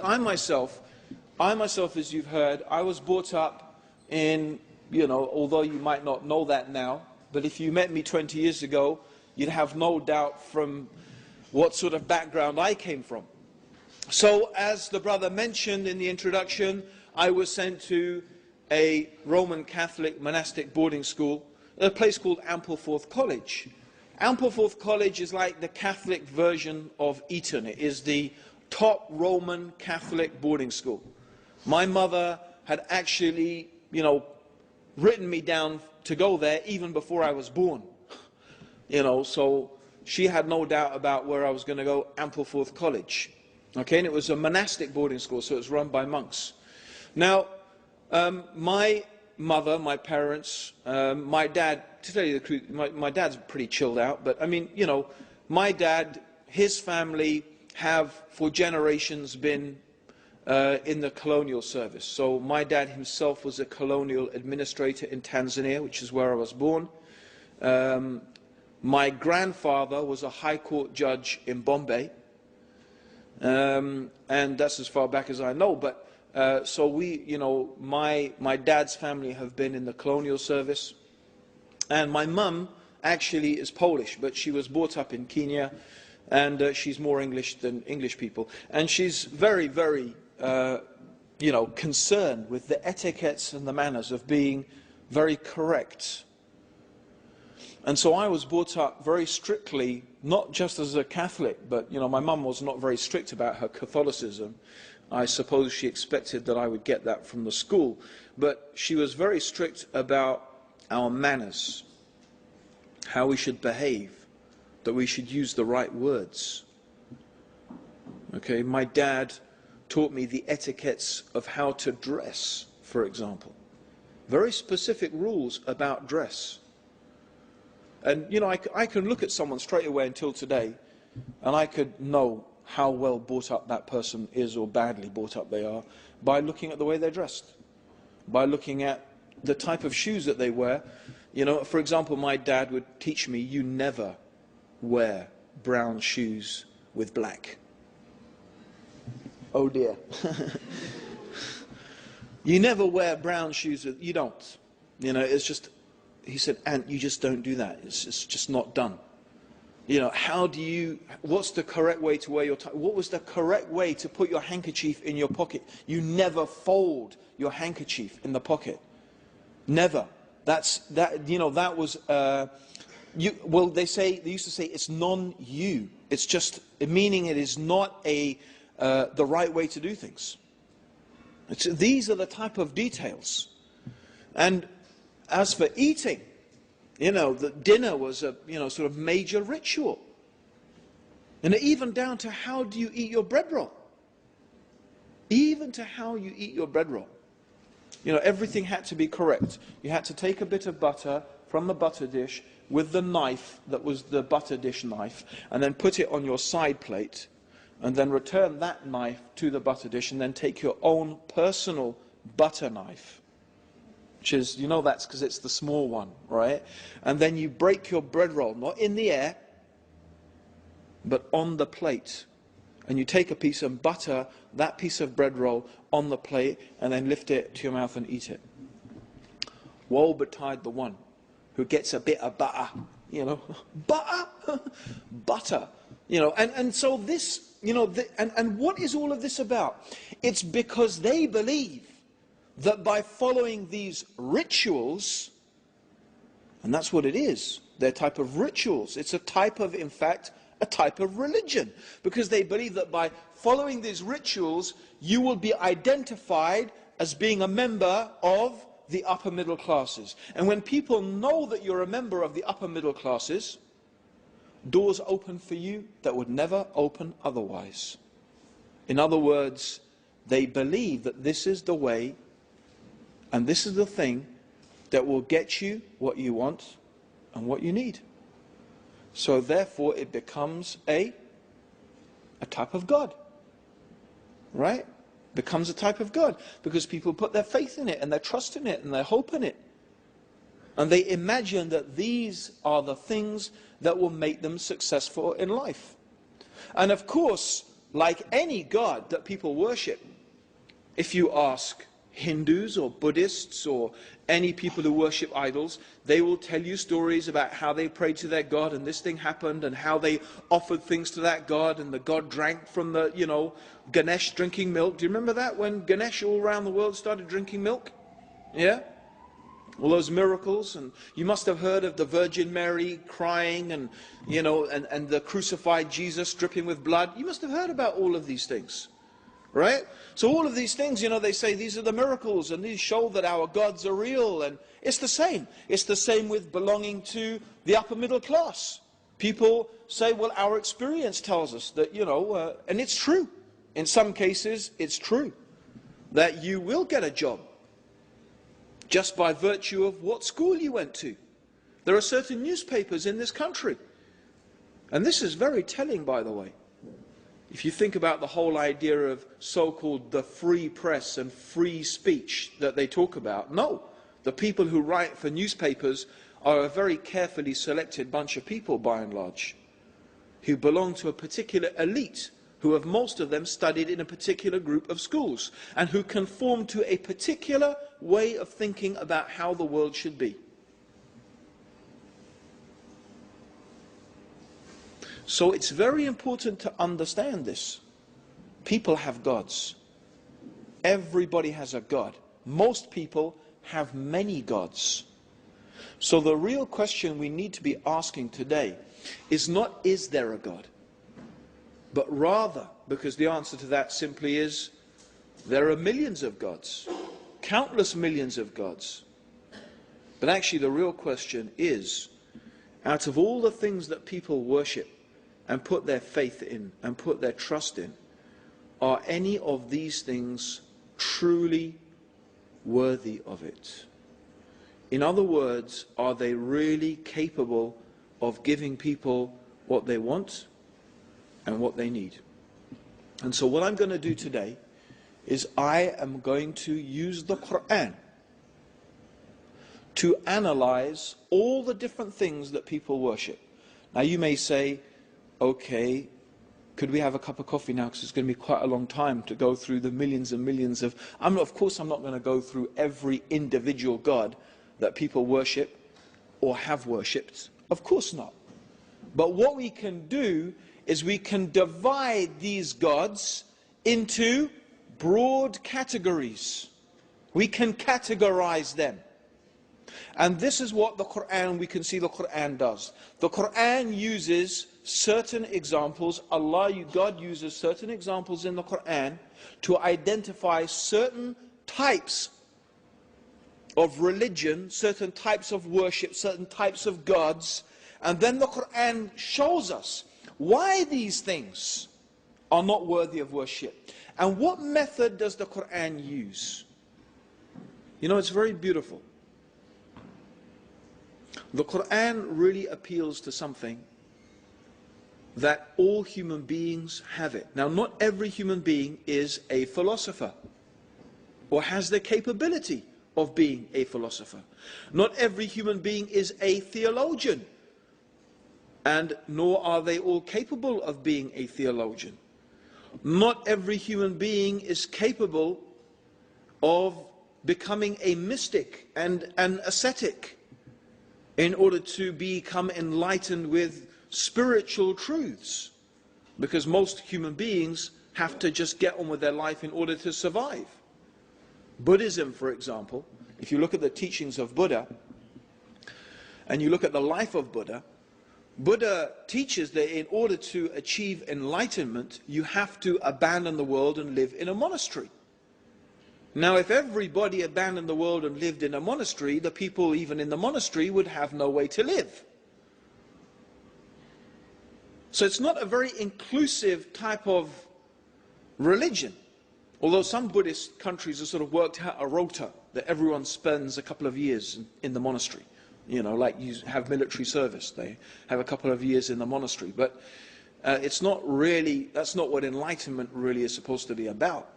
I myself, as you've heard, I was brought up in, you know, although you might not know that now, but if you met me 20 years ago, you'd have no doubt from what sort of background I came from. So, as the brother mentioned in the introduction, I was sent to a Roman Catholic monastic boarding school, a place called Ampleforth College. Ampleforth College is like the Catholic version of Eton. It is the top Roman Catholic boarding school. My mother had actually, you know, written me down to go there even before I was born. You know, so she had no doubt about where I was going to go, Ampleforth College. Okay, and it was a monastic boarding school, so it was run by monks. Now, my mother, my parents, my dad, to tell you the truth, my dad's pretty chilled out, but I mean, you know, my dad, his family have for generations been in the colonial service. So my dad himself was a colonial administrator in Tanzania, which is where I was born. My grandfather was a high court judge in Bombay, and that's as far back as I know, but so we, you know, my dad's family have been in the colonial service, and my mum actually is Polish, but she was brought up in Kenya, and she's more English than English people, and she's very, very, you know, concerned with the etiquettes and the manners of being very correct. And so I was brought up very strictly, not just as a Catholic, but, you know, my mum was not very strict about her Catholicism. I suppose she expected that I would get that from the school. But she was very strict about our manners, how we should behave, that we should use the right words. Okay, my dad taught me the etiquettes of how to dress, for example. Very specific rules about dress. And, you know, I can look at someone straight away until today, and I could know how well brought up that person is or badly brought up they are by looking at the way they're dressed, by looking at the type of shoes that they wear. You know, for example, my dad would teach me, you never wear brown shoes with black. Oh dear. You never wear brown shoes with, you don't. You know, it's just, he said, Ant, you just don't do that. It's just not done. You know, how do you, what's the correct way to wear your tie? What was the correct way to put your handkerchief in your pocket? You never fold your handkerchief in the pocket. Never. You know, that was, well, they used to say it's non-you. It's just, meaning it is not the right way to do things. These are the type of details. And as for eating, you know, the dinner was a, you know, sort of major ritual. And even down to how do you eat your bread roll. Even to how you eat your bread roll. You know, everything had to be correct. You had to take a bit of butter from the butter dish with the knife that was the butter dish knife, and then put it on your side plate, and then return that knife to the butter dish, and then take your own personal butter knife. Which is, you know, that's because it's the small one, right? And then you break your bread roll, not in the air, but on the plate. And you take a piece and butter that piece of bread roll on the plate, and then lift it to your mouth and eat it. Woe betide the one who gets a bit of butter, you know, butter, butter, you know, and so this, you know, and what is all of this about? It's because they believe that by following these rituals, and that's what it is, they're type of rituals. It's a type of, in fact, a type of religion. Because they believe that by following these rituals, you will be identified as being a member of the upper middle classes. And when people know that you're a member of the upper middle classes, doors open for you that would never open otherwise. In other words, they believe that this is the way and this is the thing that will get you what you want and what you need. So therefore it becomes a type of God. Right? Becomes a type of God. Because people put their faith in it and their trust in it and their hope in it. And they imagine that these are the things that will make them successful in life. And of course, like any god that people worship. If you ask Hindus or Buddhists or any people who worship idols, they will tell you stories about how they prayed to their god and this thing happened and how they offered things to that god and the god drank from the, Ganesh drinking milk. Do you remember that when Ganesh all around the world started drinking milk? Yeah? All those miracles, and you must have heard of the Virgin Mary crying and, and the crucified Jesus dripping with blood. You must have heard about all of these things. Right? So all of these things, they say these are the miracles and these show that our gods are real, and it's the same. It's the same with belonging to the upper middle class. People say, well, our experience tells us that, and it's true. In some cases, it's true that you will get a job just by virtue of what school you went to. There are certain newspapers in this country, and this is very telling, by the way. If you think about the whole idea of so-called the free press and free speech that they talk about, no. The people who write for newspapers are a very carefully selected bunch of people, by and large, who belong to a particular elite, who have most of them studied in a particular group of schools, and who conform to a particular way of thinking about how the world should be. So it's very important to understand this. People have gods. Everybody has a god. Most people have many gods. So the real question we need to be asking today is not, is there a God? But rather, because the answer to that simply is, there are millions of gods. Countless millions of gods. But actually the real question is, out of all the things that people worship, and put their faith in, and put their trust in, are any of these things truly worthy of it? In other words, are they really capable of giving people what they want and what they need? And so what I'm going to do today is I am going to use the Quran to analyze all the different things that people worship. Now you may say, okay, could we have a cup of coffee now, because it's going to be quite a long time to go through the millions and millions of... of course I'm not going to go through every individual god that people worship or have worshipped. Of course not. But what we can do is we can divide these gods into broad categories. We can categorize them. And this is what the Quran, we can see the Quran does. The Quran uses certain examples, God uses certain examples in the Quran to identify certain types of religion, certain types of worship, certain types of gods, and then the Quran shows us why these things are not worthy of worship. And what method does the Quran use? It's very beautiful. The Quran really appeals to something that all human beings have it. Now, not every human being is a philosopher or has the capability of being a philosopher. Not every human being is a theologian, and nor are they all capable of being a theologian. Not every human being is capable of becoming a mystic and an ascetic in order to become enlightened with spiritual truths, because most human beings have to just get on with their life in order to survive. Buddhism, for example, if you look at the teachings of Buddha and you look at the life of Buddha, Buddha teaches that in order to achieve enlightenment, you have to abandon the world and live in a monastery. Now, if everybody abandoned the world and lived in a monastery, the people even in the monastery would have no way to live. So it's not a very inclusive type of religion. Although some Buddhist countries have sort of worked out a rota that everyone spends a couple of years in the monastery. Like you have military service, they have a couple of years in the monastery. But it's not really, that's not what enlightenment really is supposed to be about.